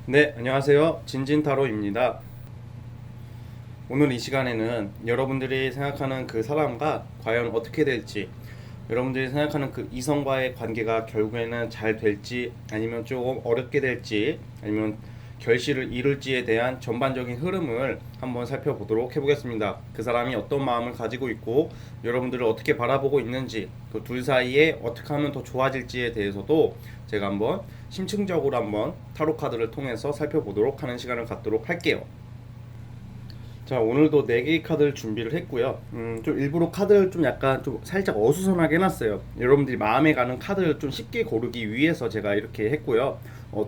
네, 안녕하세요. 진진타로입니다. 오늘 이 시간에는 여러분들이 생각하는 그 사람과 과연 어떻게 될지, 여러분들이 생각하는 그 이성과의 관계가 결국에는 잘 될지, 아니면 조금 어렵게 될지, 아니면 결실을 이룰지에 대한 전반적인 흐름을 한번 살펴보도록 해보겠습니다. 그 사람이 어떤 마음을 가지고 있고, 여러분들을 어떻게 바라보고 있는지, 그 둘 사이에 어떻게 하면 더 좋아질지에 대해서도 제가 한번 심층적으로 한번 타로 카드를 통해서 살펴보도록 하는 시간을 갖도록 할게요. 자, 오늘도 4개의 카드를 준비를 했고요. 좀 일부러 카드를 좀 약간 좀 살짝 어수선하게 해놨어요. 여러분들이 마음에 가는 카드를 좀 쉽게 고르기 위해서 제가 이렇게 했고요.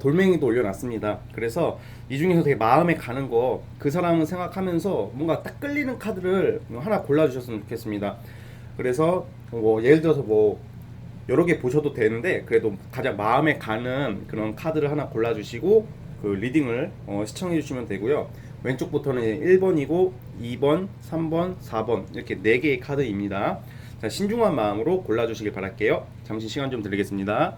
돌멩이도 올려놨습니다. 그래서 이 중에서 되게 마음에 가는 거, 그 사람을 생각하면서 뭔가 딱 끌리는 카드를 하나 골라주셨으면 좋겠습니다. 그래서 뭐 예를 들어서 뭐 여러 개 보셔도 되는데, 그래도 가장 마음에 가는 그런 카드를 하나 골라주시고 그 리딩을 시청해 주시면 되고요. 왼쪽부터는 1번이고 2번, 3번, 4번 이렇게 4개의 카드입니다. 자, 신중한 마음으로 골라주시길 바랄게요. 잠시 시간 좀 드리겠습니다.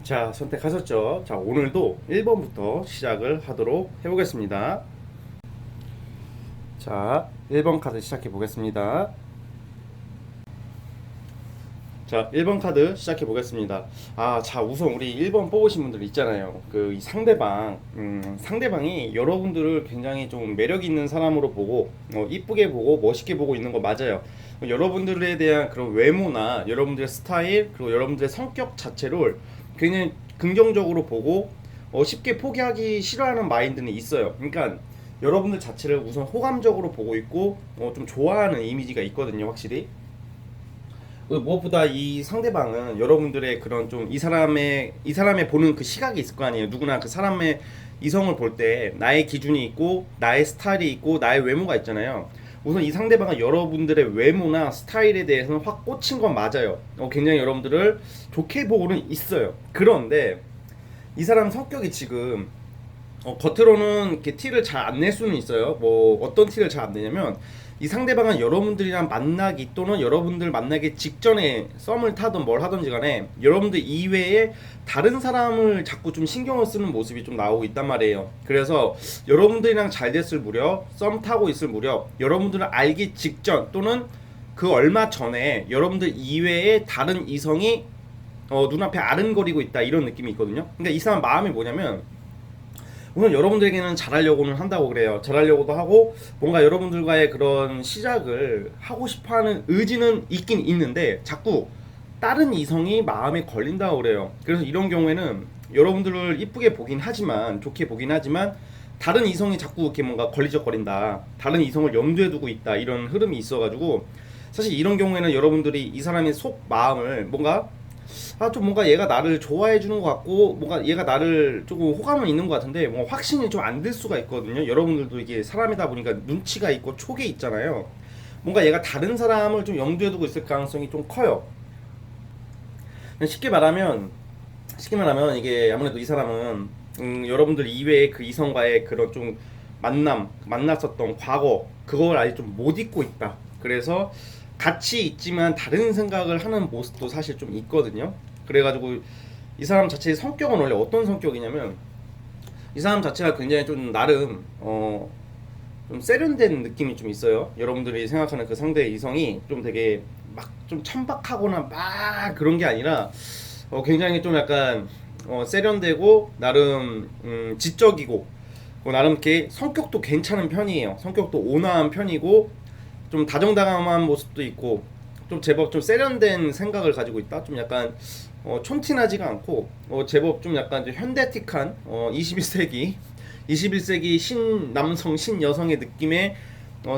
자, 선택하셨죠? 자, 오늘도 1번부터 시작을 하도록 해보겠습니다. 자, 1번 카드 시작해 보겠습니다. 자, 1번 카드 시작해 보겠습니다. 자, 우선 우리 1번 뽑으신 분들 있잖아요. 이 상대방, 상대방이 여러분들을 굉장히 좀 매력 있는 사람으로 보고, 이쁘게 보고, 멋있게 보고 있는 거 맞아요. 여러분들에 대한 그런 외모나 여러분들의 스타일, 그리고 여러분들의 성격 자체를 굉장히 긍정적으로 보고, 쉽게 포기하기 싫어하는 마인드는 있어요. 그러니까 여러분들 자체를 우선 호감적으로 보고 있고, 좀 좋아하는 이미지가 있거든요, 확실히. 무엇보다 이 상대방은 여러분들의 그런 좀 이 사람의 보는 그 시각이 있을 거 아니에요. 누구나 그 사람의 이성을 볼 때 나의 기준이 있고 나의 스타일이 있고 나의 외모가 있잖아요. 우선 이 상대방은 여러분들의 외모나 스타일에 대해서는 확 꽂힌 건 맞아요. 굉장히 여러분들을 좋게 보고는 있어요. 그런데 이 사람 성격이 지금 겉으로는 이렇게 티를 잘 안 낼 수는 있어요. 뭐 어떤 티를 잘 안 내냐면, 이 상대방은 여러분들이랑 만나기 또는 여러분들 만나기 직전에 썸을 타든 뭘 하든지 간에 여러분들 이외에 다른 사람을 자꾸 좀 신경을 쓰는 모습이 좀 나오고 있단 말이에요. 그래서 여러분들이랑 잘 됐을 무렵, 썸 타고 있을 무렵, 여러분들을 알기 직전 또는 그 얼마 전에 여러분들 이외에 다른 이성이 눈앞에 아른거리고 있다, 이런 느낌이 있거든요. 그러니까 이 사람 마음이 뭐냐면, 우선 여러분들에게는 잘하려고는 한다고 그래요. 잘하려고도 하고 뭔가 여러분들과의 그런 시작을 하고 싶어하는 의지는 있긴 있는데 자꾸 다른 이성이 마음에 걸린다고 그래요. 그래서 이런 경우에는 여러분들을 이쁘게 보긴 하지만, 좋게 보긴 하지만, 다른 이성이 자꾸 이렇게 뭔가 걸리적거린다, 다른 이성을 염두에 두고 있다, 이런 흐름이 있어가지고, 사실 이런 경우에는 여러분들이 이 사람의 속 마음을 뭔가 좀 뭔가 얘가 나를 좋아해 주는 것 같고, 뭔가 얘가 나를 조금 호감은 있는 것 같은데 뭔가 확신이 좀 안 들 수가 있거든요. 여러분들도 이게 사람이다 보니까 눈치가 있고 촉이 있잖아요. 뭔가 얘가 다른 사람을 좀 염두에 두고 있을 가능성이 좀 커요. 쉽게 말하면 이게 아무래도 이 사람은 여러분들 이외에 그 이성과의 그런 좀 만났었던 과거, 그걸 아직 좀 못 잊고 있다. 그래서 같이 있지만 다른 생각을 하는 모습도 사실 좀 있거든요. 그래가지고 이 사람 자체의 성격은 원래 어떤 성격이냐면, 이 사람 자체가 굉장히 좀 나름 좀 세련된 느낌이 좀 있어요. 여러분들이 생각하는 그 상대 이성이 좀 되게 막 좀 천박하거나 막 그런 게 아니라 굉장히 좀 약간 세련되고 나름 지적이고, 나름 이렇게 성격도 괜찮은 편이에요. 성격도 온화한 편이고 좀 다정다감한 모습도 있고, 좀 제법 좀 세련된 생각을 가지고 있다. 좀 약간 촌티나지가 않고 제법 좀 약간 좀 현대틱한 21세기 신남성 신여성의 느낌의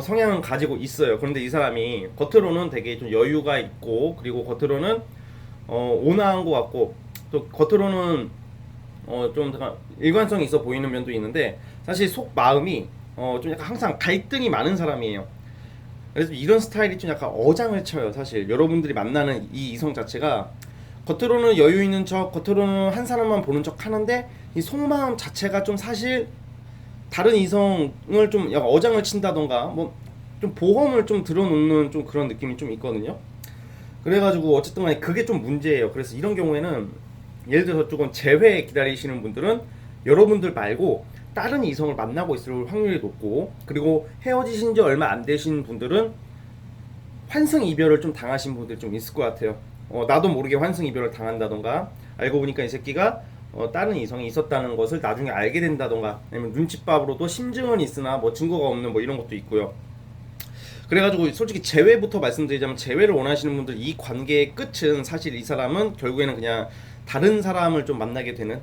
성향을 가지고 있어요. 그런데 이 사람이 겉으로는 되게 좀 여유가 있고, 그리고 겉으로는 온화한 것 같고, 또 겉으로는 좀 약간 일관성이 있어 보이는 면도 있는데, 사실 속 마음이 좀 약간 항상 갈등이 많은 사람이에요. 그래서 이런 스타일이 좀 약간 어장을 쳐요. 사실 여러분들이 만나는 이 이성 자체가 겉으로는 여유 있는 척, 겉으로는 한 사람만 보는 척 하는데 이 속마음 자체가 좀 사실 다른 이성을 좀 약간 어장을 친다던가 뭐 좀 보험을 좀 들어놓는 좀 그런 느낌이 좀 있거든요. 그래가지고 어쨌든 간에 그게 좀 문제예요. 그래서 이런 경우에는 예를 들어서 조금 재회 기다리시는 분들은 여러분들 말고 다른 이성을 만나고 있을 확률이 높고, 그리고 헤어지신 지 얼마 안 되신 분들은 환승 이별을 좀 당하신 분들 좀 있을 것 같아요. 나도 모르게 환승 이별을 당한다던가, 알고 보니까 이 새끼가 다른 이성이 있었다는 것을 나중에 알게 된다던가, 아니면 눈칫밥으로도 심증은 있으나 뭐 증거가 없는 뭐 이런 것도 있고요. 그래가지고 솔직히 재회부터 말씀드리자면, 재회를 원하시는 분들 이 관계의 끝은 사실 이 사람은 결국에는 그냥 다른 사람을 좀 만나게 되는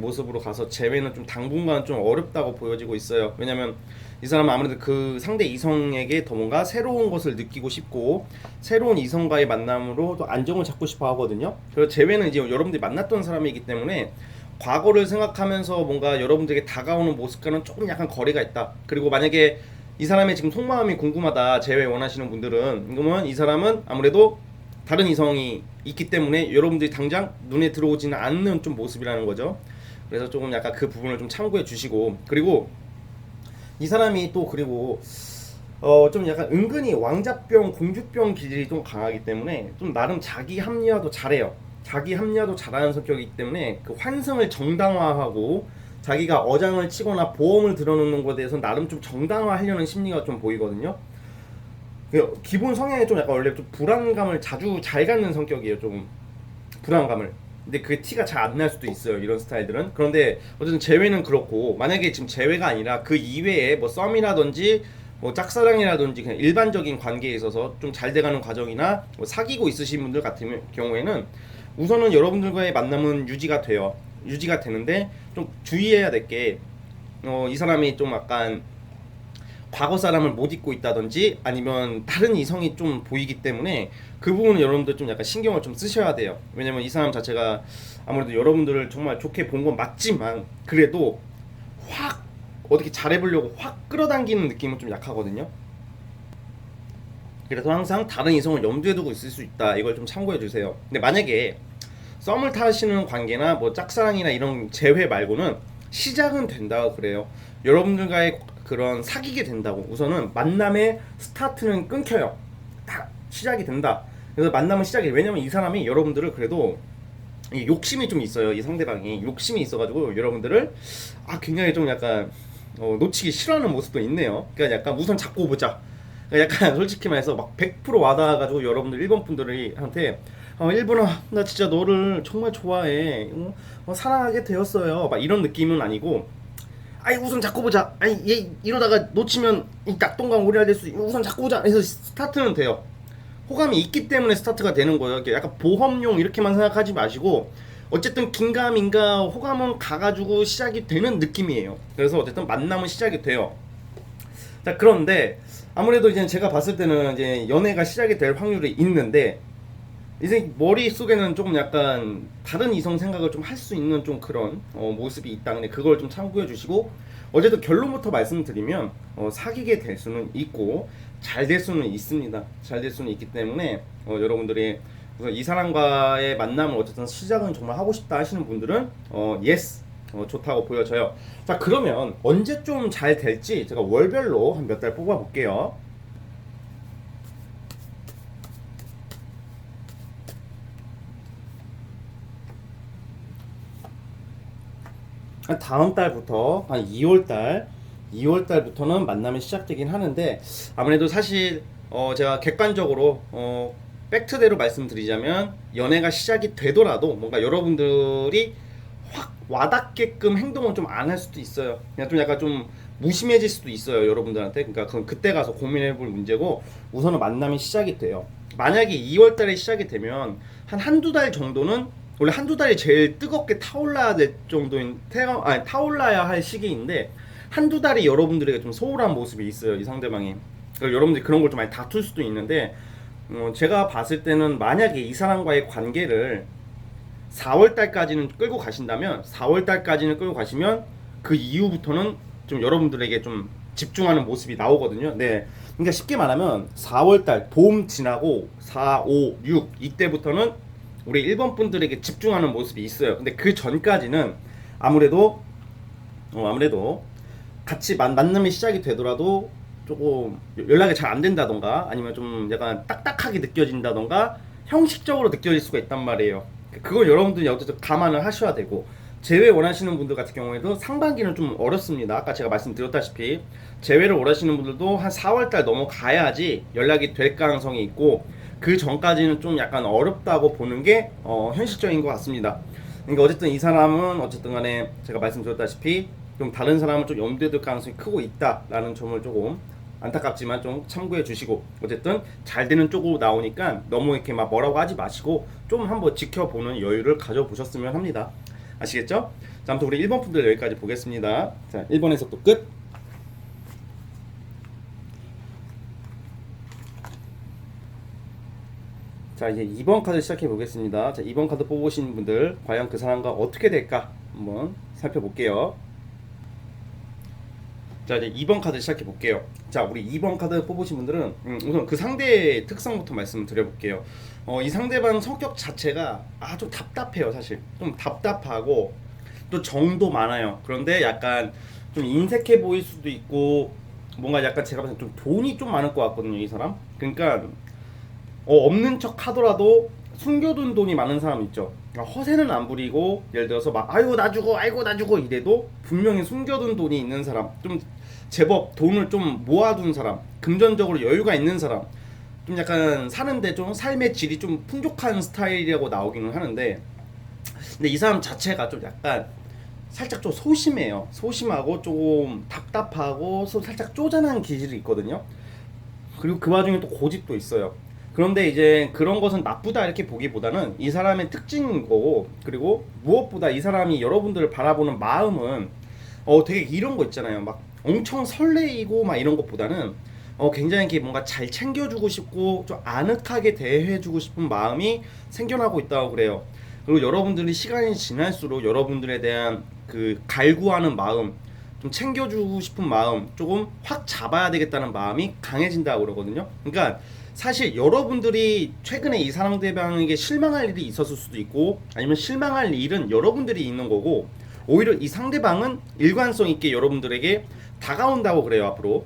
모습으로 가서, 재회는 좀 당분간 좀 어렵다고 보여지고 있어요. 왜냐면 이 사람은 아무래도 그 상대 이성에게 더 뭔가 새로운 것을 느끼고 싶고 새로운 이성과의 만남으로 또 안정을 찾고 싶어 하거든요. 그래서 재회는 이제 여러분들이 만났던 사람이기 때문에 과거를 생각하면서 뭔가 여러분들에게 다가오는 모습과는 조금 약간 거리가 있다. 그리고 만약에 이 사람의 지금 속마음이 궁금하다, 재회 원하시는 분들은, 그러면 이 사람은 아무래도 다른 이성이 있기 때문에 여러분들이 당장 눈에 들어오지는 않는 좀 모습이라는 거죠. 그래서 조금 약간 그 부분을 좀 참고해 주시고, 그리고 이 사람이 또 그리고 좀 약간 은근히 왕자병, 공주병 기질이 좀 강하기 때문에 좀 나름 자기 합리화도 잘해요. 자기 합리화도 잘하는 성격이기 때문에 그 환승을 정당화하고 자기가 어장을 치거나 보험을 들어놓는 것에 대해서 나름 좀 정당화하려는 심리가 좀 보이거든요. 기본 성향이 좀 약간 원래 좀 불안감을 자주 잘 갖는 성격이에요. 좀 불안감을. 근데 그게 티가 잘 안 날 수도 있어요, 이런 스타일들은. 그런데 어쨌든 재회는 그렇고, 만약에 지금 재회가 아니라 그 이외에 뭐 썸이라든지 뭐 짝사랑이라든지 그냥 일반적인 관계에 있어서 좀 잘 돼가는 과정이나 뭐 사귀고 있으신 분들 같은 경우에는 우선은 여러분들과의 만남은 유지가 돼요. 유지가 되는데 좀 주의해야 될 게, 이 사람이 좀 약간 과거 사람을 못 잊고 있다든지 아니면 다른 이성이 좀 보이기 때문에 그 부분은 여러분들 좀 약간 신경을 좀 쓰셔야 돼요. 왜냐면 이 사람 자체가 아무래도 여러분들을 정말 좋게 본 건 맞지만 그래도 확 어떻게 잘해보려고 확 끌어당기는 느낌은 좀 약하거든요. 그래서 항상 다른 이성을 염두에 두고 있을 수 있다, 이걸 좀 참고해 주세요. 근데 만약에 썸을 타시는 관계나 뭐 짝사랑이나 이런 재회 말고는 시작은 된다고 그래요. 여러분들과의 그런 사귀게 된다고, 우선은 만남의 스타트는 끊겨요. 다 시작이 된다. 그래서 만남은 시작이, 왜냐면 이 사람이 여러분들을 그래도 욕심이 좀 있어요. 이 상대방이 욕심이 있어가지고 여러분들을 굉장히 좀 약간 놓치기 싫어하는 모습도 있네요. 그러니까 약간 우선 잡고 보자. 그러니까 약간 솔직히 말해서 막 100% 와닿아가지고 여러분들 일본 분들이 한테 일본아 나 진짜 너를 정말 좋아해, 사랑하게 되었어요, 막 이런 느낌은 아니고, 아이 우선 잡고 보자, 아니 얘 이러다가 놓치면 이 낙동강 오리알 될 수 있어, 우선 잡고 보자 해서 스타트는 돼요. 호감이 있기 때문에 스타트가 되는 거예요. 약간 보험용 이렇게만 생각하지 마시고 어쨌든 긴가민가 호감은 가가지고 시작이 되는 느낌이에요. 그래서 어쨌든 만남은 시작이 돼요. 자, 그런데 아무래도 이제 제가 봤을 때는 이제 연애가 시작이 될 확률이 있는데, 이제 머릿속에는 조금 약간 다른 이성 생각을 좀 할 수 있는 좀 그런 모습이 있다. 근데 그걸 좀 참고해 주시고, 어쨌든 결론부터 말씀드리면 사귀게 될 수는 있고 잘 될 수는 있습니다. 잘 될 수는 있기 때문에 여러분들이 우선 이 사람과의 만남을 어쨌든 시작은 정말 하고 싶다 하시는 분들은 예스 좋다고 보여져요. 자, 그러면 언제 좀 잘 될지 제가 월별로 한 몇 달 뽑아 볼게요. 다음 달부터 한 2월 달부터는 만남이 시작되긴 하는데, 아무래도 사실 제가 객관적으로 팩트대로 말씀드리자면 연애가 시작이 되더라도 뭔가 여러분들이 확 와닿게끔 행동을 좀 안 할 수도 있어요. 그냥 좀 약간 좀 무심해질 수도 있어요, 여러분들한테. 그러니까 그건 그때 가서 고민해볼 문제고, 우선은 만남이 시작이 돼요. 만약에 2월 달에 시작이 되면 한두 달 정도는, 원래 한두 달이 제일 뜨겁게 타올라야 될 정도인 타올라야 할 시기인데, 한두 달이 여러분들에게 좀 소홀한 모습이 있어요, 이 상대방이. 그러니까 여러분들이 그런 걸 좀 많이 다툴 수도 있는데, 제가 봤을 때는 만약에 이 사람과의 관계를 4월 달까지는 끌고 가시면 그 이후부터는 좀 여러분들에게 좀 집중하는 모습이 나오거든요. 네. 그러니까 쉽게 말하면 4월 달 봄 지나고 4, 5, 6 이때부터는 우리 1번 분들에게 집중하는 모습이 있어요. 근데 그 전까지는 아무래도 같이 만남이 시작이 되더라도 조금 연락이 잘 안 된다던가 아니면 좀 약간 딱딱하게 느껴진다던가 형식적으로 느껴질 수가 있단 말이에요. 그걸 여러분들이 어쨌든 감안을 하셔야 되고, 재회 원하시는 분들 같은 경우에도 상반기는 좀 어렵습니다. 아까 제가 말씀드렸다시피 재회를 원하시는 분들도 한 4월달 넘어가야지 연락이 될 가능성이 있고, 그 전까지는 좀 약간 어렵다고 보는 게 현실적인 것 같습니다. 그러니까 어쨌든 이 사람은 어쨌든 간에 제가 말씀드렸다시피 좀 다른 사람을 좀 염두에 둘 가능성이 크고 있다라는 점을 조금 안타깝지만 좀 참고해 주시고, 어쨌든 잘 되는 쪽으로 나오니까 너무 이렇게 막 뭐라고 하지 마시고 좀 한번 지켜보는 여유를 가져보셨으면 합니다. 아시겠죠? 자, 아무튼 우리 1번 분들 여기까지 보겠습니다. 자, 1번에서 또 끝. 자, 이제 2번 카드 시작해 보겠습니다. 자, 2번 카드 뽑으신 분들 과연 그 사람과 어떻게 될까 한번 살펴볼게요. 자, 이제 2번 카드 시작해 볼게요. 자, 우리 2번 카드 뽑으신 분들은 우선 그 상대의 특성부터 말씀을 드려볼게요. 이 상대방 성격 자체가 좀 답답해요. 사실 좀 답답하고 또 정도 많아요. 그런데 약간 좀 인색해 보일 수도 있고, 뭔가 약간 제가 봤을 때 좀 돈이 좀 많을 것 같거든요, 이 사람. 그러니까 없는 척 하더라도 숨겨둔 돈이 많은 사람 있죠. 그러니까 허세는 안 부리고, 예를 들어서 막 아유 나 주고 아이고 나 주고 이래도 분명히 숨겨둔 돈이 있는 사람, 좀 제법 돈을 좀 모아둔 사람, 금전적으로 여유가 있는 사람, 좀 약간 사는데 좀 삶의 질이 좀 풍족한 스타일이라고 나오기는 하는데, 근데 이 사람 자체가 좀 약간 살짝 좀 소심해요. 소심하고 조금 답답하고 살짝 쪼잔한 기질이 있거든요. 그리고 그 와중에 또 고집도 있어요. 그런데 이제 그런 것은 나쁘다 이렇게 보기보다는 이 사람의 특징인 거고, 그리고 무엇보다 이 사람이 여러분들을 바라보는 마음은 되게 이런 거 있잖아요. 막 엄청 설레이고 막 이런 것보다는 굉장히 이렇게 뭔가 잘 챙겨주고 싶고 좀 아늑하게 대해주고 싶은 마음이 생겨나고 있다고 그래요. 그리고 여러분들이 시간이 지날수록 여러분들에 대한 그 갈구하는 마음, 좀 챙겨주고 싶은 마음, 조금 확 잡아야 되겠다는 마음이 강해진다고 그러거든요. 그러니까 사실 여러분들이 최근에 이 상대방에게 실망할 일이 있었을 수도 있고, 아니면 실망할 일은 여러분들이 있는 거고, 오히려 이 상대방은 일관성 있게 여러분들에게 다가온다고 그래요, 앞으로.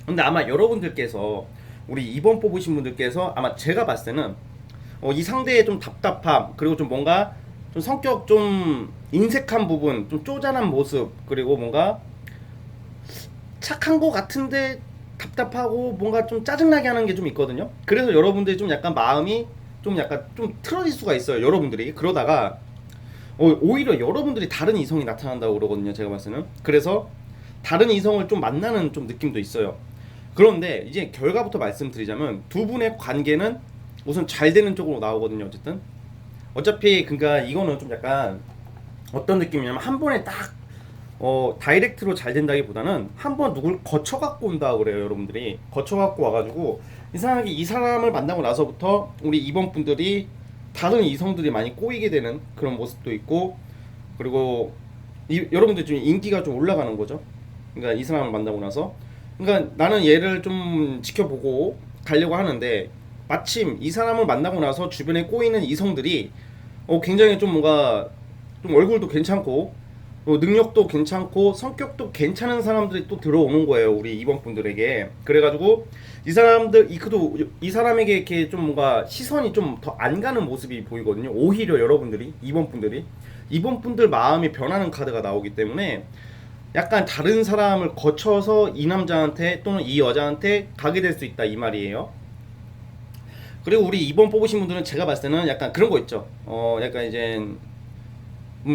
근데 아마 여러분들께서, 우리 2번 뽑으신 분들께서 아마 제가 봤을 때는 이 상대의 좀 답답함, 그리고 좀 뭔가 좀 성격 좀 인색한 부분, 좀 쪼잔한 모습, 그리고 뭔가 착한 거 같은데 답답하고 뭔가 좀 짜증나게 하는 게 좀 있거든요. 그래서 여러분들이 좀 약간 마음이 좀 약간 좀 틀어질 수가 있어요, 여러분들이. 그러다가 오히려 여러분들이 다른 이성이 나타난다고 그러거든요, 제가 봤을 때는. 그래서 다른 이성을 좀 만나는 좀 느낌도 있어요. 그런데 이제 결과부터 말씀드리자면 두 분의 관계는 우선 잘 되는 쪽으로 나오거든요. 어쨌든 어차피 그러니까 이거는 좀 약간 어떤 느낌이냐면 한 번에 딱 다이렉트로 잘 된다기보다는 한 번 누굴 거쳐 갖고 온다고 그래요. 여러분들이 거쳐 갖고 와가지고 이상하게 이 사람을 만나고 나서부터 우리 이번 분들이 다른 이성들이 많이 꼬이게 되는 그런 모습도 있고, 그리고 여러분들 좀 인기가 좀 올라가는 거죠. 그러니까 이 사람을 만나고 나서, 그러니까 나는 얘를 좀 지켜보고 가려고 하는데 마침 이 사람을 만나고 나서 주변에 꼬이는 이성들이 굉장히 좀 뭔가 좀 얼굴도 괜찮고 능력도 괜찮고 성격도 괜찮은 사람들이 또 들어오는 거예요, 우리 이번 분들에게. 그래가지고 이 사람들 이 사람에게 이렇게 좀 뭔가 시선이 좀 더 안 가는 모습이 보이거든요. 오히려 여러분들이 이번 분들 마음이 변하는 카드가 나오기 때문에 약간 다른 사람을 거쳐서 이 남자한테 또는 이 여자한테 가게 될 수 있다, 이 말이에요. 그리고 우리 2번 뽑으신 분들은 제가 봤을 때는 약간 그런 거 있죠. 약간 이제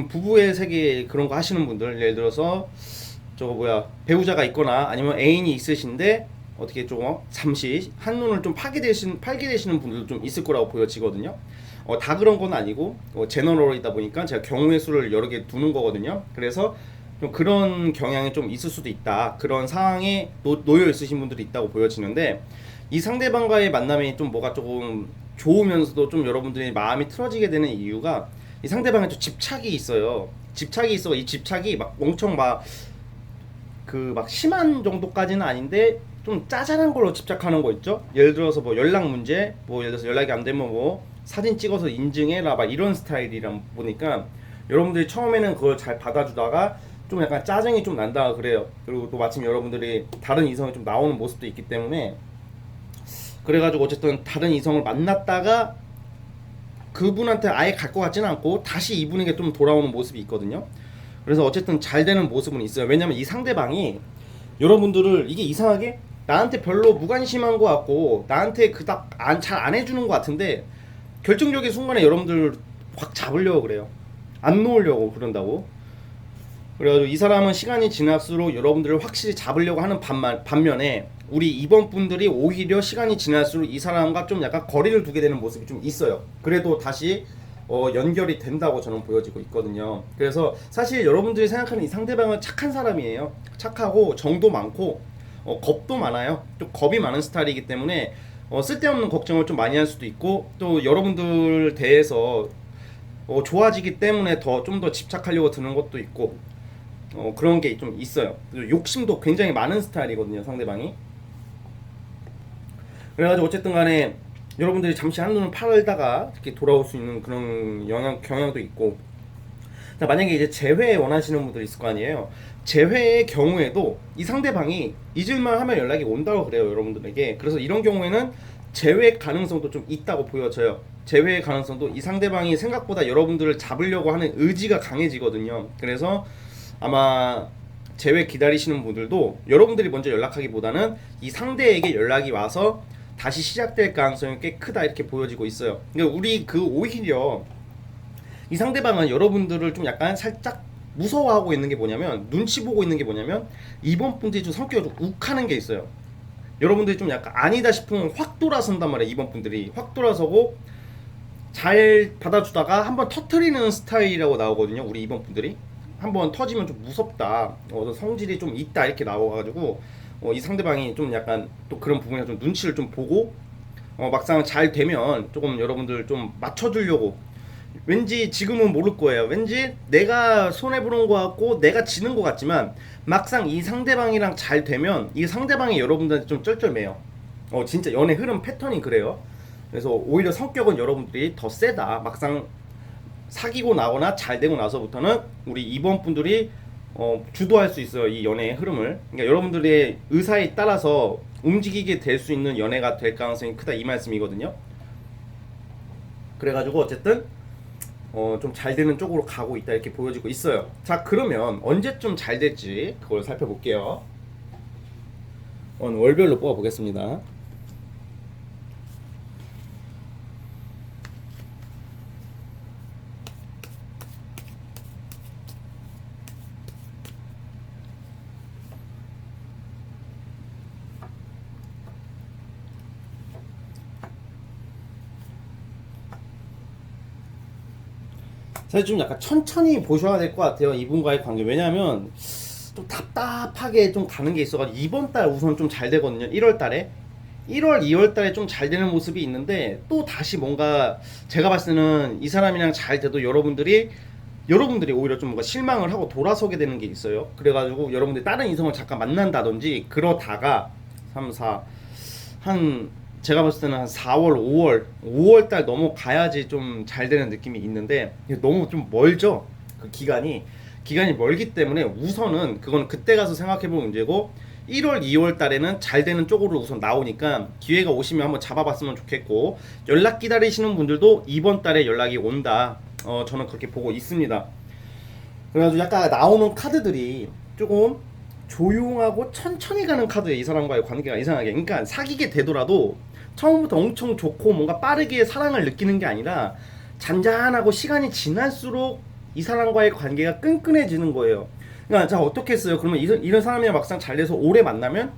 부부의 세계 그런 거 하시는 분들, 예를 들어서 저거 뭐야, 배우자가 있거나 아니면 애인이 있으신데 어떻게 조금 잠시 한눈을 좀 팔게 되시는 분들도 좀 있을 거라고 보여지거든요. 다 그런 건 아니고 제너럴이다 보니까 제가 경우의 수를 여러 개 두는 거거든요. 그래서 좀 그런 경향이 좀 있을 수도 있다, 그런 상황에 놓여 있으신 분들이 있다고 보여지는데, 이 상대방과의 만남이 좀 뭐가 조금 좋으면서도 좀 여러분들이 마음이 틀어지게 되는 이유가 이 상대방에 좀 집착이 있어요. 집착이 있어. 이 집착이 막 엄청 막 심한 정도까지는 아닌데 좀 짜잘한 걸로 집착하는 거 있죠. 예를 들어서 뭐 연락 문제, 뭐 예를 들어서 연락이 안 되면 뭐 사진 찍어서 인증해라 막 이런 스타일이라 보니까 여러분들이 처음에는 그걸 잘 받아주다가 좀 약간 짜증이 좀 난다 그래요. 그리고 또 마침 여러분들이 다른 이성이 좀 나오는 모습도 있기 때문에, 그래가지고 어쨌든 다른 이성을 만났다가 그분한테 아예 갈 것 같지는 않고 다시 이분에게 좀 돌아오는 모습이 있거든요. 그래서 어쨌든 잘 되는 모습은 있어요. 왜냐면 이 상대방이 여러분들을 이게 이상하게 나한테 별로 무관심한 것 같고 나한테 그닥 잘 안 해주는 것 같은데 결정적인 순간에 여러분들 확 잡으려고 그래요. 안 놓으려고 그런다고. 그래가지고 이 사람은 시간이 지날수록 여러분들을 확실히 잡으려고 하는 반면에 우리 이번 분들이 오히려 시간이 지날수록 이 사람과 좀 약간 거리를 두게 되는 모습이 좀 있어요. 그래도 다시 연결이 된다고 저는 보여지고 있거든요. 그래서 사실 여러분들이 생각하는 이 상대방은 착한 사람이에요. 착하고 정도 많고 겁도 많아요. 좀 겁이 많은 스타일이기 때문에 쓸데없는 걱정을 좀 많이 할 수도 있고, 또 여러분들 대해서 좋아지기 때문에 좀 더 집착하려고 드는 것도 있고, 그런 게 좀 있어요. 욕심도 굉장히 많은 스타일이거든요, 상대방이. 그래가지고 어쨌든 간에 여러분들이 잠시 한눈을 팔다가 이렇게 돌아올 수 있는 그런 경향도 있고. 자, 만약에 이제 재회 원하시는 분들이 있을 거 아니에요. 재회의 경우에도 이 상대방이 잊을만 하면 연락이 온다고 그래요, 여러분들에게. 그래서 이런 경우에는 재회 가능성도 좀 있다고 보여져요. 재회의 가능성도 이 상대방이 생각보다 여러분들을 잡으려고 하는 의지가 강해지거든요. 그래서 아마 재회 기다리시는 분들도 여러분들이 먼저 연락하기보다는 이 상대에게 연락이 와서 다시 시작될 가능성이 꽤 크다 이렇게 보여지고 있어요. 그러니까 우리 오히려 이 상대방은 여러분들을 좀 약간 살짝 무서워하고 있는 게 뭐냐면, 눈치 보고 있는 게 뭐냐면, 이번 분들이 좀 성격이 좀 욱하는 게 있어요. 여러분들이 좀 약간 아니다 싶으면 확 돌아선단 말이에요. 이번 분들이 확 돌아서고 잘 받아주다가 한번 터트리는 스타일이라고 나오거든요. 우리 이번 분들이 한번 터지면 좀 무섭다, 성질이 좀 있다 이렇게 나와가지고 이 상대방이 좀 약간 또 그런 부분에서 좀 눈치를 좀 보고 막상 잘 되면 조금 여러분들 좀 맞춰주려고, 왠지 지금은 모를 거예요. 왠지 내가 손해보는 것 같고 내가 지는 것 같지만 막상 이 상대방이랑 잘 되면 이 상대방이 여러분들한테 좀 쩔쩔매요. 진짜 연애 흐름 패턴이 그래요. 그래서 오히려 성격은 여러분들이 더 세다. 막상 사귀고 나거나 잘 되고 나서부터는 우리 이번 분들이 주도할 수 있어요, 이 연애의 흐름을. 그러니까 여러분들의 의사에 따라서 움직이게 될 수 있는 연애가 될 가능성이 크다 이 말씀이거든요. 그래가지고 어쨌든 좀 잘 되는 쪽으로 가고 있다 이렇게 보여지고 있어요. 자, 그러면 언제쯤 잘 될지 그걸 살펴볼게요. 월별로 뽑아보겠습니다. 사실 좀 약간 천천히 보셔야 될 것 같아요, 이분과의 관계. 왜냐하면 좀 답답하게 좀 가는 게 있어가지고 이번 달 우선 좀 잘 되거든요. 1월 달에 1월, 2월 달에 좀 잘 되는 모습이 있는데, 또 다시 뭔가 제가 봤을 때는 이 사람이랑 잘 돼도 여러분들이 오히려 좀 뭔가 실망을 하고 돌아서게 되는 게 있어요. 그래가지고 여러분들이 다른 이성을 잠깐 만난다든지 그러다가 3, 4, 제가 봤을 때는 한 4월, 5월 달 넘어가야지 좀 잘 되는 느낌이 있는데, 너무 좀 멀죠? 그 기간이 멀기 때문에 우선은 그건 그때 가서 생각해보면 문제고, 1월, 2월 달에는 잘 되는 쪽으로 우선 나오니까 기회가 오시면 한번 잡아봤으면 좋겠고, 연락 기다리시는 분들도 이번 달에 연락이 온다. 저는 그렇게 보고 있습니다. 그래가지고 약간 나오는 카드들이 조금 조용하고 천천히 가는 카드에 이 사람과의 관계가 이상하게, 그러니까 사귀게 되더라도 처음부터 엄청 좋고 뭔가 빠르게 사랑을 느끼는 게 아니라 잔잔하고 시간이 지날수록 이 사람과의 관계가 끈끈해지는 거예요. 그러니까 자, 어떻게 했어요? 그러면 이런 사람이랑 막상 잘 돼서 오래 만나면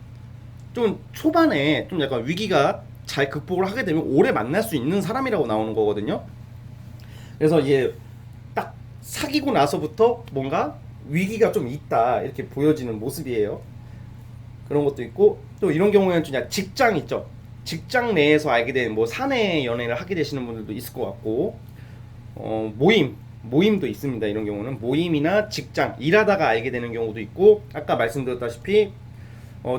좀 초반에 좀 약간 위기가 잘 극복을 하게 되면 오래 만날 수 있는 사람이라고 나오는 거거든요. 그래서 이제 딱 사귀고 나서부터 뭔가 위기가 좀 있다 이렇게 보여지는 모습이에요. 그런 것도 있고, 또 이런 경우에는 그냥 직장 있죠. 직장 내에서 알게 된 뭐 사내 연애를 하게 되시는 분들도 있을 것 같고, 모임도 있습니다. 이런 경우는 모임이나 직장 일하다가 알게 되는 경우도 있고, 아까 말씀드렸다시피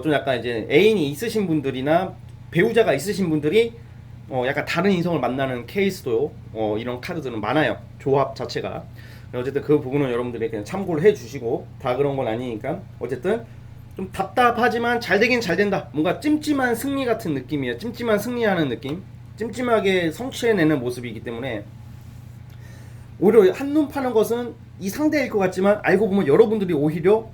좀 약간 이제 애인이 있으신 분들이나 배우자가 있으신 분들이 약간 다른 이성을 만나는 케이스도 이런 카드들은 많아요. 조합 자체가. 어쨌든 그 부분은 여러분들이 그냥 참고를 해주시고, 다 그런 건 아니니까 어쨌든 좀 답답하지만 잘 되긴 잘 된다. 뭔가 찜찜한 승리 같은 느낌이에요. 찜찜한 승리하는 느낌. 찜찜하게 성취해내는 모습이기 때문에 오히려 한눈 파는 것은 이 상대일 것 같지만 알고 보면 여러분들이 오히려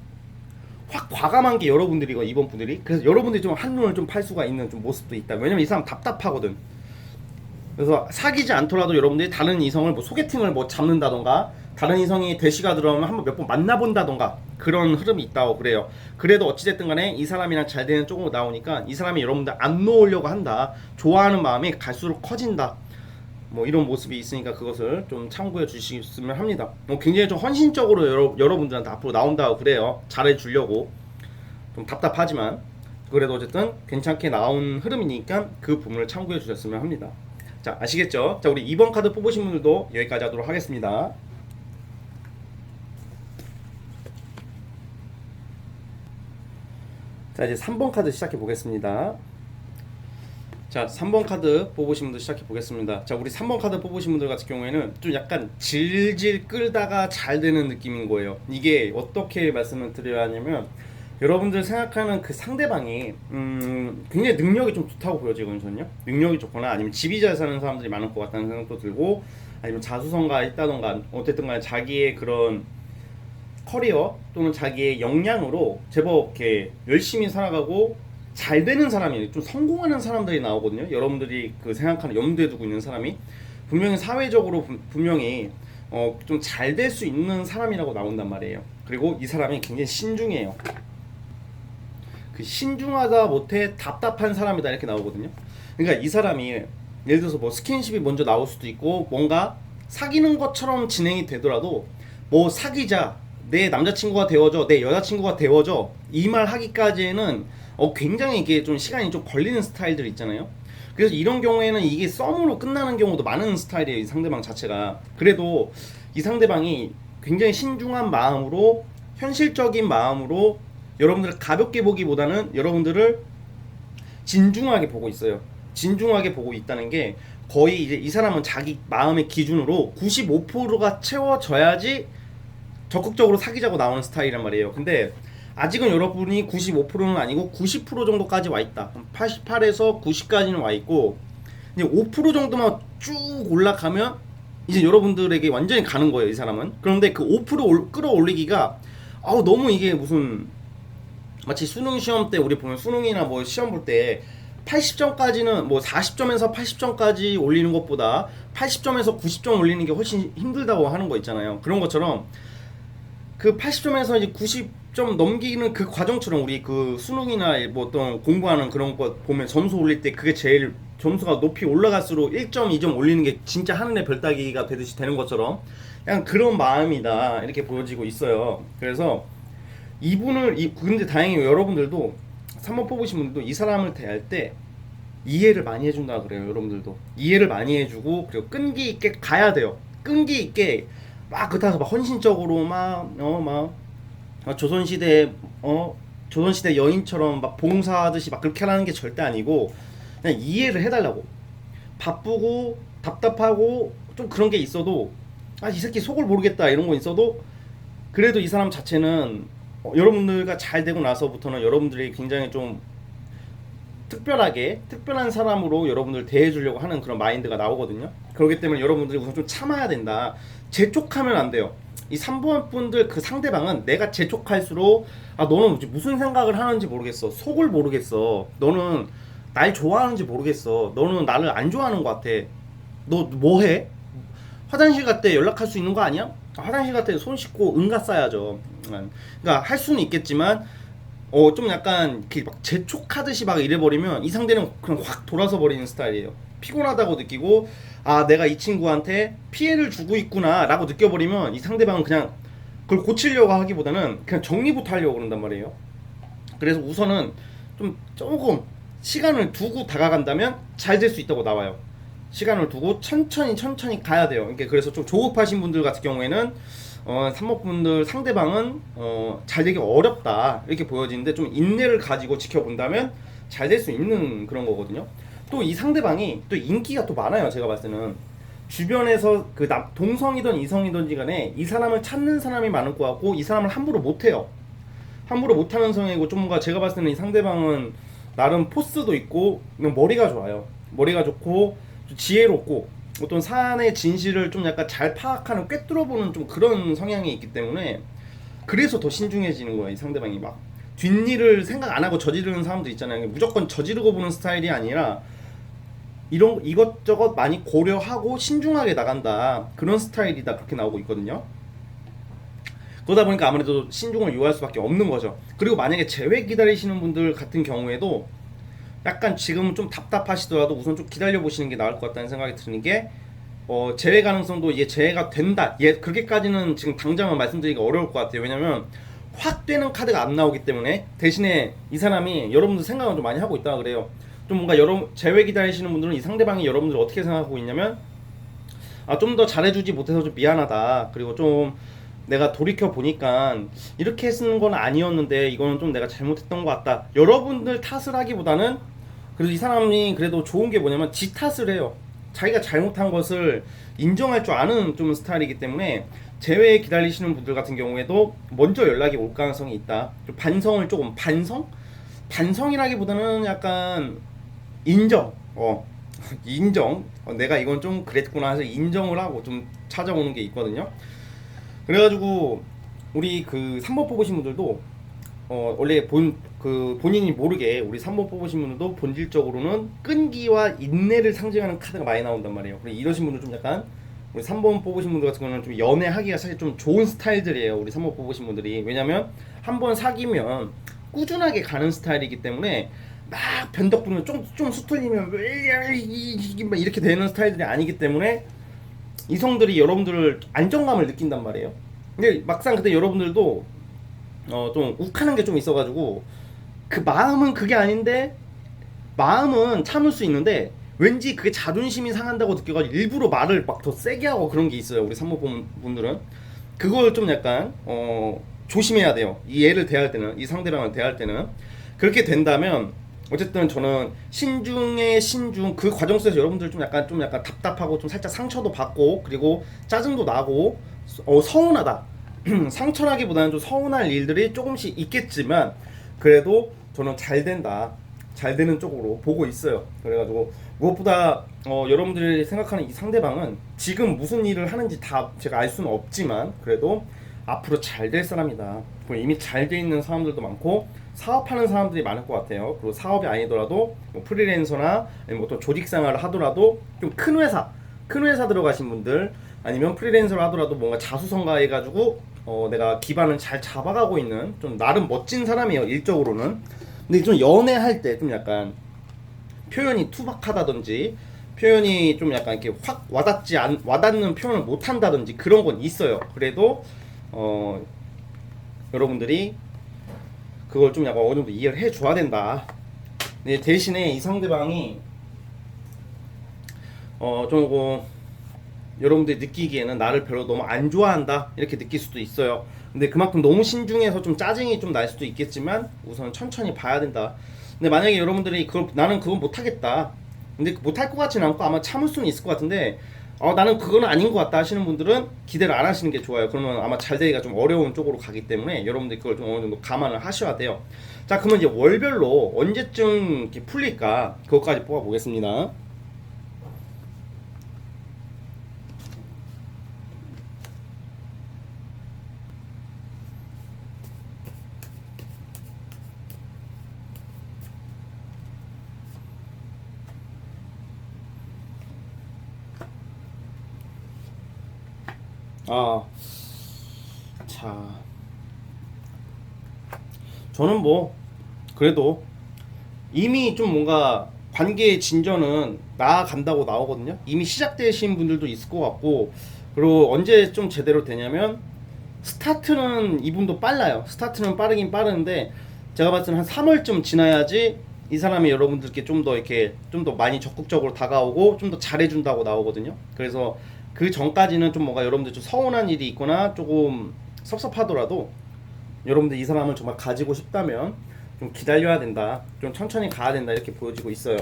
확 과감한 게 여러분들이고, 이번 분들이. 그래서 여러분들이 좀 한눈을 좀 팔 수가 있는 좀 모습도 있다. 왜냐면 이 사람 답답하거든. 그래서 사귀지 않더라도 여러분들이 다른 이성을 뭐 소개팅을 뭐 잡는다던가, 다른 이성이 대시가 들어오면 한번 몇 번 만나본다던가, 그런 흐름이 있다고 그래요. 그래도 어찌됐든 간에 이 사람이랑 잘 되는 쪽으로 나오니까 이 사람이 여러분들 안 놓으려고 한다. 좋아하는 마음이 갈수록 커진다. 뭐 이런 모습이 있으니까 그것을 좀 참고해 주시면 합니다. 굉장히 좀 헌신적으로 여러분들한테 앞으로 나온다고 그래요. 잘해 주려고. 좀 답답하지만 그래도 어쨌든 괜찮게 나온 흐름이니까 그 부분을 참고해 주셨으면 합니다. 자, 아시겠죠? 자, 우리 2번 카드 뽑으신 분들도 여기까지 하도록 하겠습니다. 자, 이제 3번 카드 시작해 보겠습니다. 자, 3번 카드 뽑으신 분들 시작해 보겠습니다. 자, 우리 3번 카드 뽑으신 분들 같은 경우에는 좀 약간 질질 끌다가 잘 되는 느낌인 거예요. 이게 어떻게 말씀을 드려야 하냐면, 여러분들 생각하는 그 상대방이 굉장히 능력이 좀 좋다고 보여지거든요. 능력이 좋거나 아니면 집이 잘 사는 사람들이 많을 것 같다는 생각도 들고, 아니면 자수성가가 있다던가 어쨌든 간에 자기의 그런 커리어 또는 자기의 역량으로 제법 이렇게 열심히 살아가고 잘 되는 사람이, 좀 성공하는 사람들이 나오거든요. 여러분들이 그 생각하는, 염두에 두고 있는 사람이 분명히 사회적으로 분명히 좀 잘 될 수 있는 사람이라고 나온단 말이에요. 그리고 이 사람이 굉장히 신중해요. 그 신중하다 못해 답답한 사람이다 이렇게 나오거든요. 그러니까 이 사람이 예를 들어서 뭐 스킨십이 먼저 나올 수도 있고, 뭔가 사귀는 것처럼 진행이 되더라도 뭐 사귀자, 내 남자친구가 되어줘, 내 여자친구가 되어줘, 이 말 하기까지는 굉장히 이게 좀 시간이 좀 걸리는 스타일들 있잖아요. 그래서 이런 경우에는 이게 썸으로 끝나는 경우도 많은 스타일이에요, 이 상대방 자체가. 그래도 이 상대방이 굉장히 신중한 마음으로, 현실적인 마음으로 여러분들을 가볍게 보기보다는 여러분들을 진중하게 보고 있어요. 진중하게 보고 있다는 게, 거의 이제 이 사람은 자기 마음의 기준으로 95%가 채워져야지 적극적으로 사귀자고 나오는 스타일이란 말이에요. 근데 아직은 여러분이 95%는 아니고 90% 정도까지 와 있다. 88에서 90까지는 와 있고, 이제 5% 정도만 쭉 올라가면 이제 여러분들에게 완전히 가는 거예요, 이 사람은. 그런데 그 5% 끌어올리기가 너무 이게 무슨, 마치 수능 시험 때 우리 보면 수능이나 뭐 시험 볼 때 80점까지는 뭐 40점에서 80점까지 올리는 것보다 80점에서 90점 올리는 게 훨씬 힘들다고 하는 거 있잖아요. 그런 것처럼 그 80점에서 이제 90점 넘기는 그 과정처럼, 우리 그 수능이나 뭐 어떤 공부하는 그런 거 보면 점수 올릴 때 그게 제일 점수가 높이 올라갈수록 1점, 2점 올리는 게 진짜 하늘의 별 따기가 되듯이 되는 것처럼 약간 그런 마음이다 이렇게 보여지고 있어요. 그래서 이분을 근데 다행히 여러분들도 3번 뽑으신 분들도 이 사람을 대할 때 이해를 많이 해준다 그래요. 여러분들도 이해를 많이 해주고, 그리고 끈기 있게 가야 돼요. 끈기 있게 막 그렇다고 막 헌신적으로 조선시대 조선시대 여인처럼 막 봉사하듯이 막 그렇게 하는 게 절대 아니고, 그냥 이해를 해달라고. 바쁘고 답답하고 좀 그런 게 있어도, 이 새끼 속을 모르겠다 이런 거 있어도, 그래도 이 사람 자체는 여러분들과 잘 되고 나서부터는 여러분들이 굉장히 좀 특별한 사람으로 여러분들 대해주려고 하는 그런 마인드가 나오거든요. 그렇기 때문에 여러분들이 우선 좀 참아야 된다. 재촉하면 안 돼요. 이 3번 분들 그 상대방은 내가 재촉할수록 너는 무슨 생각을 하는지 모르겠어, 속을 모르겠어, 너는 날 좋아하는지 모르겠어, 너는 나를 안 좋아하는 것 같아, 너 뭐해? 화장실 갈 때 연락할 수 있는 거 아니야? 화장실 갈 때 손 씻고 응가 싸야죠. 그러니까 할 수는 있겠지만 좀 약간 이렇게 막 재촉하듯이 막 이래버리면 이 상대는 그냥 확 돌아서 버리는 스타일이에요. 피곤하다고 느끼고, 내가 이 친구한테 피해를 주고 있구나 라고 느껴버리면 이 상대방은 그냥 그걸 고치려고 하기보다는 그냥 정리부터 하려고 그런단 말이에요. 그래서 우선은 조금 시간을 두고 다가간다면 잘 될 수 있다고 나와요. 시간을 두고 천천히 가야 돼요. 그러니까 그래서 좀 조급하신 분들 같은 경우에는 3번 분들 상대방은 잘 되기 어렵다 이렇게 보여지는데, 좀 인내를 가지고 지켜본다면 잘 될 수 있는 그런 거거든요. 또 이 상대방이 또 인기가 또 많아요. 제가 봤을 때는 주변에서 그 동성이든 이성이든지 간에 이 사람을 찾는 사람이 많을 것 같고, 이 사람을 함부로 못해요. 함부로 못하는 성이고, 좀 뭔가 제가 봤을 때는 이 상대방은 나름 포스도 있고 머리가 좋아요. 머리가 좋고 좀 지혜롭고 어떤 사안의 진실을 좀 약간 잘 파악하는, 꿰뚫어보는 좀 그런 성향이 있기 때문에 그래서 더 신중해지는 거예요. 이 상대방이 막 뒷일을 생각 안 하고 저지르는 사람도 있잖아요. 무조건 저지르고 보는 스타일이 아니라 이런 이것저것 많이 고려하고 신중하게 나간다, 그런 스타일이다, 그렇게 나오고 있거든요. 그러다 보니까 아무래도 신중을 요할 수밖에 없는 거죠. 그리고 만약에 재회 기다리시는 분들 같은 경우에도 약간 지금은 좀 답답하시더라도 우선 좀 기다려 보시는 게 나을 것 같다는 생각이 드는 게, 재회 가능성도 이게 재회가 된다, 그렇게까지는 지금 당장은 말씀드리기가 어려울 것 같아요. 왜냐면 확 되는 카드가 안 나오기 때문에. 대신에 이 사람이 여러분들 생각을 좀 많이 하고 있다 그래요. 좀 뭔가 재회 기다리시는 분들은 이 상대방이 여러분들 어떻게 생각하고 있냐면, 좀 더 잘해주지 못해서 좀 미안하다, 그리고 좀 내가 돌이켜 보니까 이렇게 쓰는 건 아니었는데 이거는 좀 내가 잘못했던 것 같다, 여러분들 탓을 하기보다는 그래도 이 사람이 그래도 좋은 게 뭐냐면 지 탓을 해요. 자기가 잘못한 것을 인정할 줄 아는 좀 스타일이기 때문에 재회 기다리시는 분들 같은 경우에도 먼저 연락이 올 가능성이 있다. 좀 반성을 조금, 반성이라기보다는 약간 인정, 인정, 내가 이건 좀 그랬구나 해서 인정을 하고 좀 찾아오는 게 있거든요. 그래가지고 우리 그 3번 뽑으신 분들도 원래 본인이 모르게 우리 3번 뽑으신 분들도 본질적으로는 끈기와 인내를 상징하는 카드가 많이 나온단 말이에요. 그리고 이러신 분들 좀 약간, 우리 3번 뽑으신 분들 같은 경우는 좀 연애하기가 사실 좀 좋은 스타일들이에요. 우리 3번 뽑으신 분들이. 왜냐면 한 번 사귀면 꾸준하게 가는 스타일이기 때문에 막 변덕 부리면 좀 수틀리면 막 이렇게 되는 스타일들이 아니기 때문에 이성들이 여러분들을 안정감을 느낀단 말이에요. 근데 막상 그때 여러분들도 좀 욱하는 게 좀 있어가지고, 그 마음은 그게 아닌데, 마음은 참을 수 있는데 왠지 그게 자존심이 상한다고 느껴가지고 일부러 말을 막 더 세게 하고 그런 게 있어요. 우리 3번 분들은 그걸 좀 약간 조심해야 돼요. 이 애를 대할 때는, 이 상대방을 대할 때는. 그렇게 된다면 어쨌든 저는 신중의 신중, 그 과정 속에서 여러분들 좀 약간 답답하고 좀 살짝 상처도 받고 그리고 짜증도 나고 서운하다 상처라기보다는 좀 서운할 일들이 조금씩 있겠지만, 그래도 저는 잘 된다, 잘 되는 쪽으로 보고 있어요. 그래가지고 무엇보다 여러분들이 생각하는 이 상대방은 지금 무슨 일을 하는지 다 제가 알 수는 없지만 그래도 앞으로 잘 될 사람이다. 이미 잘 돼 있는 사람들도 많고 사업하는 사람들이 많을 것 같아요. 그리고 사업이 아니더라도 뭐 프리랜서나 아니면 어떤 조직 생활을 하더라도 좀 큰 회사 들어가신 분들, 아니면 프리랜서를 하더라도 뭔가 자수성가 해가지고 내가 기반을 잘 잡아가고 있는 좀 나름 멋진 사람이에요, 일적으로는. 근데 좀 연애할 때 좀 약간 표현이 투박하다든지, 표현이 좀 약간 이렇게 확 와닿는 표현을 못 한다든지 그런 건 있어요. 그래도 여러분들이 그걸 좀 약간 어느 정도 이해를 해줘야 된다. 근데 대신에 이 상대방이 좀 여러분들이 느끼기에는 나를 별로 너무 안 좋아한다 이렇게 느낄 수도 있어요. 근데 그만큼 너무 신중해서 좀 짜증이 좀 날 수도 있겠지만 우선 천천히 봐야 된다. 근데 만약에 여러분들이 나는 그건 못하겠다, 근데 못할 것 같지는 않고 아마 참을 수는 있을 것 같은데 나는 그건 아닌 것 같다 하시는 분들은 기대를 안 하시는 게 좋아요. 그러면 아마 잘 되기가 좀 어려운 쪽으로 가기 때문에 여러분들이 그걸 좀 어느 정도 감안을 하셔야 돼요. 자, 그러면 이제 월별로 언제쯤 이렇게 풀릴까, 그것까지 뽑아 보겠습니다. 자, 저는 뭐 그래도 이미 좀 뭔가 관계의 진전은 나아간다고 나오거든요. 이미 시작되신 분들도 있을 것 같고, 그리고 언제 좀 제대로 되냐면 스타트는 이분도 빨라요. 스타트는 빠르긴 빠르는데 제가 봤을 때는 한 3월쯤 지나야지 이 사람이 여러분들께 좀 더 이렇게 좀 더 많이 적극적으로 다가오고 좀 더 잘해준다고 나오거든요. 그래서 그 전까지는 좀 뭔가 여러분들 좀 서운한 일이 있거나 조금 섭섭하더라도 여러분들 이 사람을 정말 가지고 싶다면 좀 기다려야 된다, 좀 천천히 가야 된다, 이렇게 보여지고 있어요.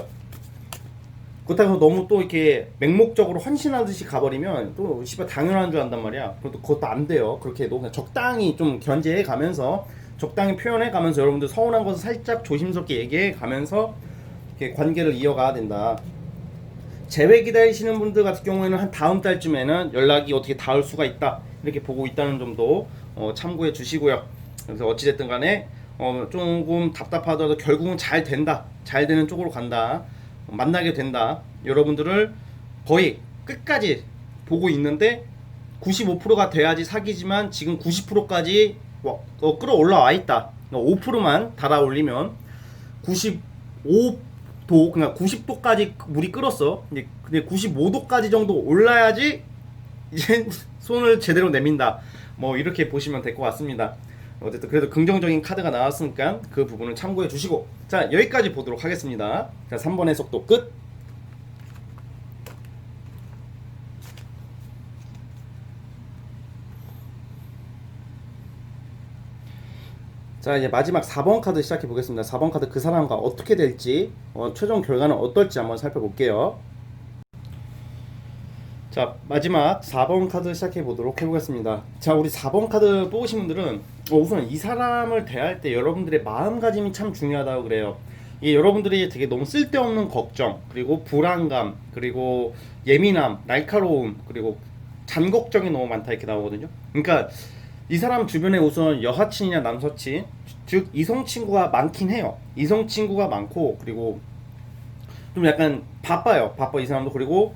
그렇다고 해서 너무 또 이렇게 맹목적으로 헌신하듯이 가버리면 또 씨발 당연한 줄 안단 말이야. 그것도 안 돼요. 그렇게 해도 그냥 적당히 좀 견제해 가면서 적당히 표현해 가면서 여러분들 서운한 것을 살짝 조심스럽게 얘기해 가면서 이렇게 관계를 이어가야 된다. 재회 기다리시는 분들 같은 경우에는 한 다음 달쯤에는 연락이 어떻게 닿을 수가 있다, 이렇게 보고 있다는 점도 참고해 주시고요. 그래서 어찌됐든 간에 조금 답답하더라도 결국은 잘 된다, 잘 되는 쪽으로 간다, 만나게 된다, 여러분들을 거의 끝까지 보고 있는데 95%가 돼야지 사귀지만 지금 90%까지 끌어올라와 있다. 5%만 달아올리면 95도, 그러니까 90도까지 물이 끓었어. 근데 95도까지 정도 올라야지 이제 손을 제대로 내민다. 뭐 이렇게 보시면 될 것 같습니다. 어쨌든 그래도 긍정적인 카드가 나왔으니까 그 부분을 참고해 주시고, 자 여기까지 보도록 하겠습니다. 자 3번 해석도 끝. 자 이제 마지막 4번 카드 시작해 보겠습니다. 4번 카드 그 사람과 어떻게 될지, 최종 결과는 어떨지 한번 살펴볼게요. 자 마지막 4번 카드 시작해 보도록 해보겠습니다. 자 우리 4번 카드 뽑으신 분들은 우선 이 사람을 대할 때 여러분들의 마음가짐이 참 중요하다고 그래요. 이게 여러분들이 되게 너무 쓸데없는 걱정, 그리고 불안감, 그리고 예민함, 날카로움, 그리고 잔걱정이 너무 많다 이렇게 나오거든요. 그러니까 이 사람 주변에 우선 여사친이나 남사친, 즉 이성 친구가 많긴 해요. 이성 친구가 많고, 그리고 좀 약간 바빠요. 바빠 이 사람도. 그리고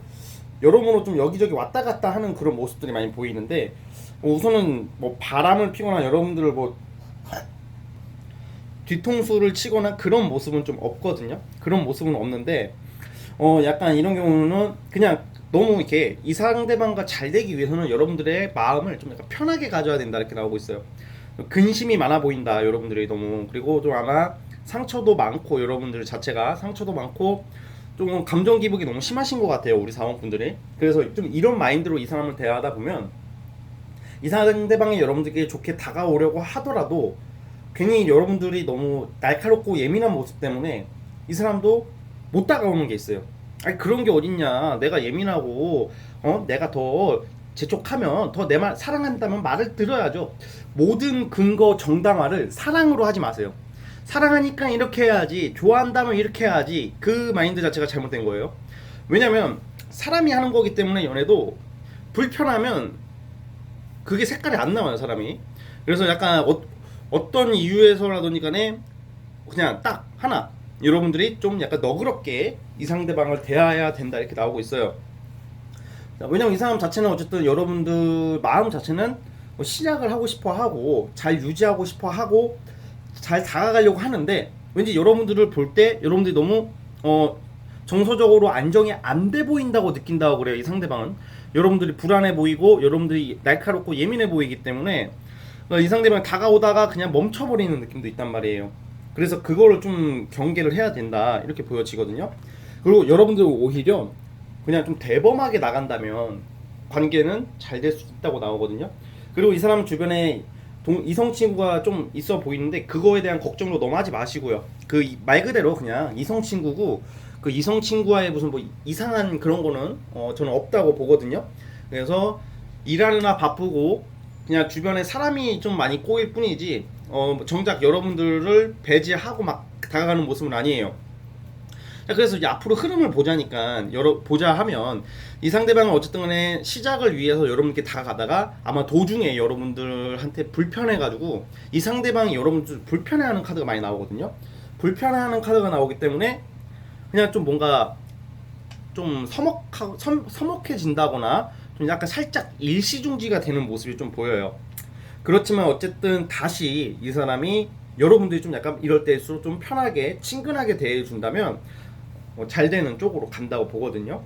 여러모로 좀 여기저기 왔다 갔다 하는 그런 모습들이 많이 보이는데, 우선은 뭐 바람을 피거나 여러분들을 뭐 뒤통수를 치거나 그런 모습은 좀 없거든요. 그런 모습은 없는데 약간 이런 경우는 그냥 너무 이렇게 이 상대방과 잘 되기 위해서는 여러분들의 마음을 좀 약간 편하게 가져야 된다 이렇게 나오고 있어요. 근심이 많아 보인다 여러분들이 너무. 그리고 좀 아마 상처도 많고, 여러분들 자체가 상처도 많고 좀 감정 기복이 너무 심하신 것 같아요 우리 사원분들이. 그래서 좀 이런 마인드로 이 사람을 대하다 보면 이 상대방이 여러분들께 좋게 다가오려고 하더라도 괜히 여러분들이 너무 날카롭고 예민한 모습 때문에 이 사람도 못 다가오는 게 있어요. 아니 그런 게 어딨냐, 내가 예민하고 내가 더 재촉하면 더 내 말 사랑한다면 말을 들어야죠. 모든 근거 정당화를 사랑으로 하지 마세요. 사랑하니까 이렇게 해야지, 좋아한다면 이렇게 해야지, 그 마인드 자체가 잘못된 거예요. 왜냐면 사람이 하는 거기 때문에 연애도 불편하면 그게 색깔이 안 나와요 사람이. 그래서 약간 어떤 이유에서라든지 간에 그냥 딱 하나, 여러분들이 좀 약간 너그럽게 이 상대방을 대해야 된다 이렇게 나오고 있어요. 왜냐면 이 사람 자체는 어쨌든 여러분들 마음 자체는 시작을 하고 싶어 하고 잘 유지하고 싶어 하고 잘 다가가려고 하는데, 왠지 여러분들을 볼 때 여러분들이 너무 정서적으로 안정이 안 돼 보인다고 느낀다고 그래요. 이 상대방은 여러분들이 불안해 보이고 여러분들이 날카롭고 예민해 보이기 때문에 이 상대방이 다가오다가 그냥 멈춰버리는 느낌도 있단 말이에요. 그래서 그거를 좀 경계를 해야 된다 이렇게 보여지거든요. 그리고 여러분들 오히려 그냥 좀 대범하게 나간다면 관계는 잘 될 수 있다고 나오거든요. 그리고 이 사람 주변에 이성 친구가 좀 있어 보이는데 그거에 대한 걱정도 너무 하지 마시고요. 그 말 그대로 그냥 이성 친구고, 그 이성 친구와의 무슨 뭐 이상한 그런 거는 저는 없다고 보거든요. 그래서 일하느라 바쁘고 그냥 주변에 사람이 좀 많이 꼬일 뿐이지 정작 여러분들을 배제하고 막 다가가는 모습은 아니에요. 그래서 이제 앞으로 흐름을 보자니까 보자 하면 이 상대방은 어쨌든 간에 시작을 위해서 여러분께 다가가다가 아마 도중에 여러분들한테 불편해가지고 이 상대방이 여러분들 불편해하는 카드가 많이 나오거든요. 불편해하는 카드가 나오기 때문에 그냥 좀 뭔가 좀 서먹해진다거나 좀 약간 살짝 일시중지가 되는 모습이 좀 보여요. 그렇지만 어쨌든 다시 이 사람이 여러분들이 좀 약간 이럴 때일수록 좀 편하게 친근하게 대해준다면 잘 되는 쪽으로 간다고 보거든요.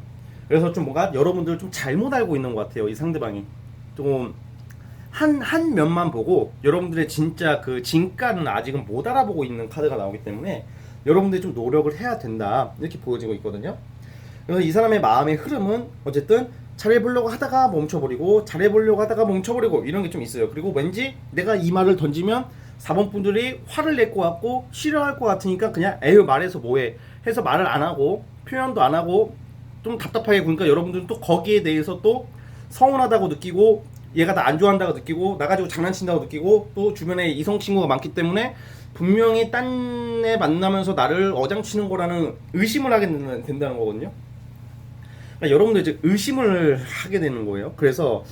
그래서 좀 뭔가 여러분들을 좀 잘못 알고 있는 것 같아요. 이 상대방이 좀 한 면만 보고 여러분들의 진짜 그 진가는 아직은 못 알아보고 있는 카드가 나오기 때문에 여러분들이 좀 노력을 해야 된다 이렇게 보여지고 있거든요. 그래서 이 사람의 마음의 흐름은 어쨌든 잘해보려고 하다가 멈춰버리고 잘해보려고 하다가 멈춰버리고 이런 게 좀 있어요. 그리고 왠지 내가 이 말을 던지면 4번 분들이 화를 낼 것 같고 싫어할 것 같으니까 그냥 에휴 말해서 뭐해 해서 말을 안 하고 표현도 안 하고 좀 답답하게 구니까 여러분들은 또 거기에 대해서 또 서운하다고 느끼고 얘가 나 안 좋아한다고 느끼고 나 가지고 장난친다고 느끼고 또 주변에 이성 친구가 많기 때문에 분명히 딴 애 만나면서 나를 어장치는 거라는 의심을 하게 된다는 거거든요. 그러니까 여러분들 이제 의심을 하게 되는 거예요. 그래서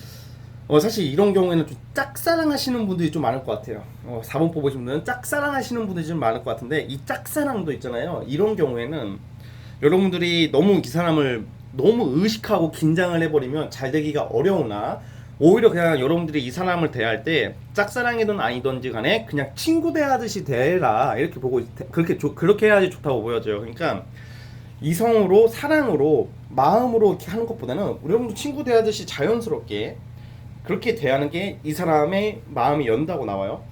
사실 이런 경우에는 좀 짝사랑하시는 분들이 좀 많을 것 같아요. 4번 뽑으신 분들은 짝사랑하시는 분들이 좀 많을 것 같은데 이 짝사랑도 있잖아요. 이런 경우에는 여러분들이 너무 이 사람을 너무 의식하고 긴장을 해버리면 잘 되기가 어려우나 오히려 그냥 여러분들이 이 사람을 대할 때 짝사랑이든 아니든지 간에 그냥 친구 대하듯이 대해라 이렇게 보고 그렇게 해야지 좋다고 보여져요. 그러니까 이성으로 사랑으로 마음으로 이렇게 하는 것보다는 여러분도 친구 대하듯이 자연스럽게 그렇게 대하는 게 이 사람의 마음이 연다고 나와요.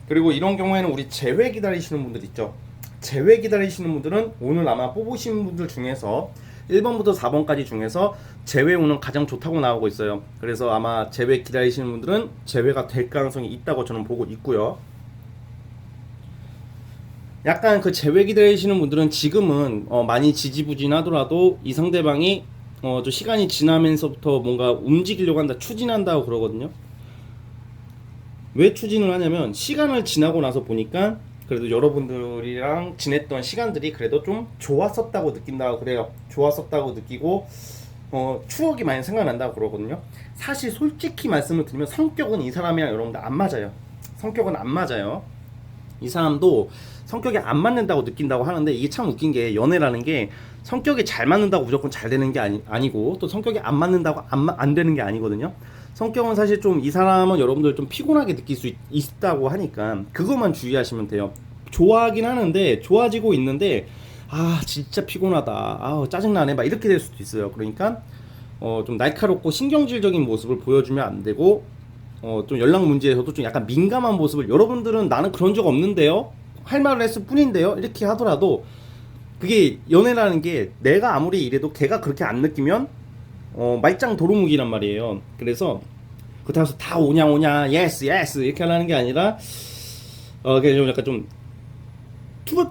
그리고 이런 경우에는 우리 재회 기다리시는 분들 있죠. 재회 기다리시는 분들은 오늘 아마 뽑으신 분들 중에서 1번부터 4번까지 중에서 재회 오는 가장 좋다고 나오고 있어요. 그래서 아마 재회 기다리시는 분들은 재회가 될 가능성이 있다고 저는 보고 있고요. 약간 그 재회 기다리시는 분들은 지금은 많이 지지부진하더라도 이 상대방이 좀 시간이 지나면서부터 뭔가 움직이려고 한다, 추진한다고 그러거든요. 왜 추진을 하냐면 시간을 지나고 나서 보니까 그래도 여러분들이랑 지냈던 시간들이 그래도 좀 좋았었다고 느낀다고 그래요. 좋았었다고 느끼고 추억이 많이 생각난다고 그러거든요. 사실 솔직히 말씀을 드리면 성격은 이 사람이랑 여러분들 안 맞아요. 성격은 안 맞아요. 이 사람도 성격이 안 맞는다고 느낀다고 하는데 이게 참 웃긴 게 연애라는 게 성격이 잘 맞는다고 무조건 잘 되는 게 아니고 또 성격이 안 맞는다고 안 되는 게 아니거든요. 성격은 사실 좀 이 사람은 여러분들 좀 피곤하게 느낄 수 있다고 하니까 그것만 주의하시면 돼요. 좋아하긴 하는데 좋아지고 있는데 진짜 피곤하다, 짜증나네 막 이렇게 될 수도 있어요. 그러니까 좀 날카롭고 신경질적인 모습을 보여주면 안 되고 좀 연락 문제에서도 좀 약간 민감한 모습을 여러분들은 나는 그런 적 없는데요 할 말을 했을 뿐인데요 이렇게 하더라도 그게 연애라는 게 내가 아무리 이래도 걔가 그렇게 안 느끼면 말짱 도루묵이란 말이에요. 그래서 그렇다고 해서 다 오냐 예스 이렇게 하라는 게 아니라 그냥 좀 약간 좀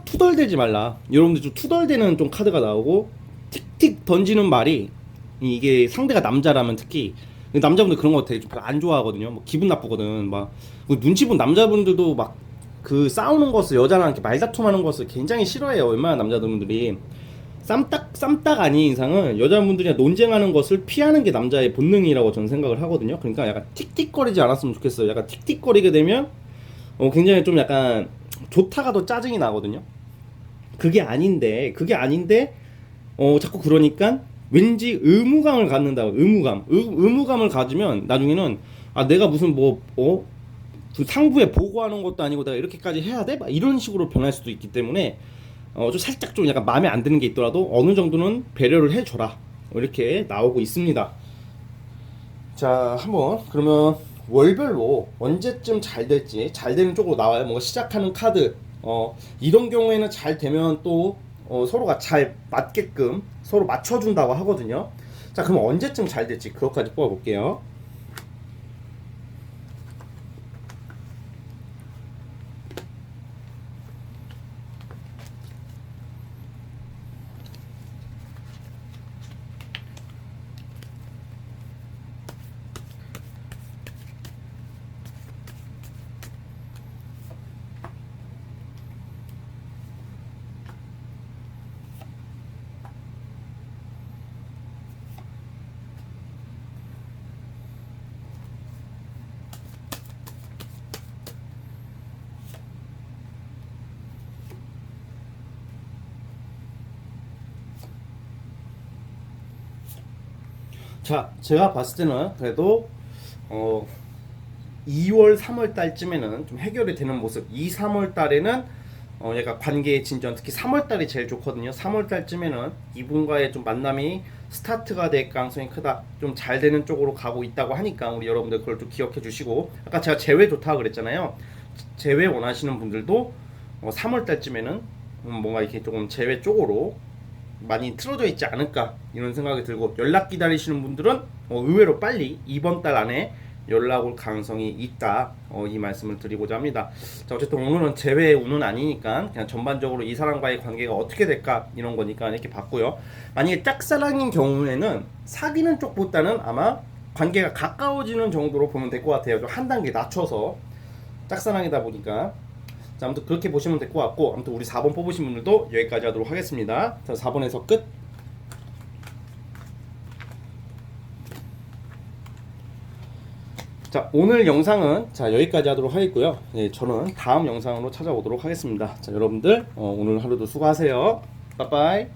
투덜대지 말라. 여러분들 좀 투덜대는 좀 카드가 나오고 틱틱 던지는 말이 이게 상대가 남자라면 특히 남자분들 그런 거 되게 좀 별로 안 좋아하거든요. 뭐 기분 나쁘거든. 막 눈치 본 남자분들도 막 그 싸우는 것을 여자랑 이렇게 말다툼하는 것을 굉장히 싫어해요. 웬만한 남자분들이 쌈딱 아닌 이상은 여자분들이랑 논쟁하는 것을 피하는 게 남자의 본능이라고 저는 생각을 하거든요. 그러니까 약간 틱틱거리지 않았으면 좋겠어요. 약간 틱틱거리게 되면 굉장히 좀 약간 좋다가 더 짜증이 나거든요. 그게 아닌데 자꾸 그러니까 왠지 의무감을 갖는다고. 의무감을 가지면 나중에는 내가 무슨 그 상부에 보고하는 것도 아니고 내가 이렇게까지 해야 돼? 막 이런 식으로 변할 수도 있기 때문에 좀 살짝 좀 약간 마음에 안 드는 게 있더라도 어느 정도는 배려를 해줘라 이렇게 나오고 있습니다. 자, 한번 그러면 월별로 언제쯤 잘 될지 잘 되는 쪽으로 나와요. 뭔가 시작하는 카드 이런 경우에는 잘 되면 또 서로가 잘 맞게끔 서로 맞춰준다고 하거든요. 자, 그럼 언제쯤 잘 될지 그것까지 뽑아볼게요. 자, 제가 봤을 때는 그래도 2월, 3월 달쯤에는 좀 해결이 되는 모습. 2, 3월 달에는 약간 관계의 진전, 특히 3월 달이 제일 좋거든요. 3월 달쯤에는 이분과의 좀 만남이 스타트가 될 가능성이 크다. 좀 잘 되는 쪽으로 가고 있다고 하니까 우리 여러분들 그걸 좀 기억해 주시고, 아까 제가 재회 좋다고 그랬잖아요. 재회 원하시는 분들도 3월 달쯤에는 뭔가 이렇게 조금 재회 쪽으로 많이 틀어져 있지 않을까 이런 생각이 들고, 연락 기다리시는 분들은 의외로 빨리 이번 달 안에 연락 올 가능성이 있다. 이 말씀을 드리고자 합니다. 자, 어쨌든 오늘은 재회의 운은 아니니까 그냥 전반적으로 이 사람과의 관계가 어떻게 될까 이런 거니까 이렇게 봤고요. 만약에 짝사랑인 경우에는 사귀는 쪽보다는 아마 관계가 가까워지는 정도로 보면 될 것 같아요. 좀 한 단계 낮춰서 짝사랑이다 보니까. 자, 아무튼 그렇게 보시면 될 것 같고, 아무튼 우리 4번 뽑으신 분들도 여기까지 하도록 하겠습니다. 자, 4번에서 끝. 자, 오늘 영상은 자 여기까지 하도록 하겠고요. 예, 저는 다음 영상으로 찾아오도록 하겠습니다. 자, 여러분들 오늘 하루도 수고하세요. 빠빠이.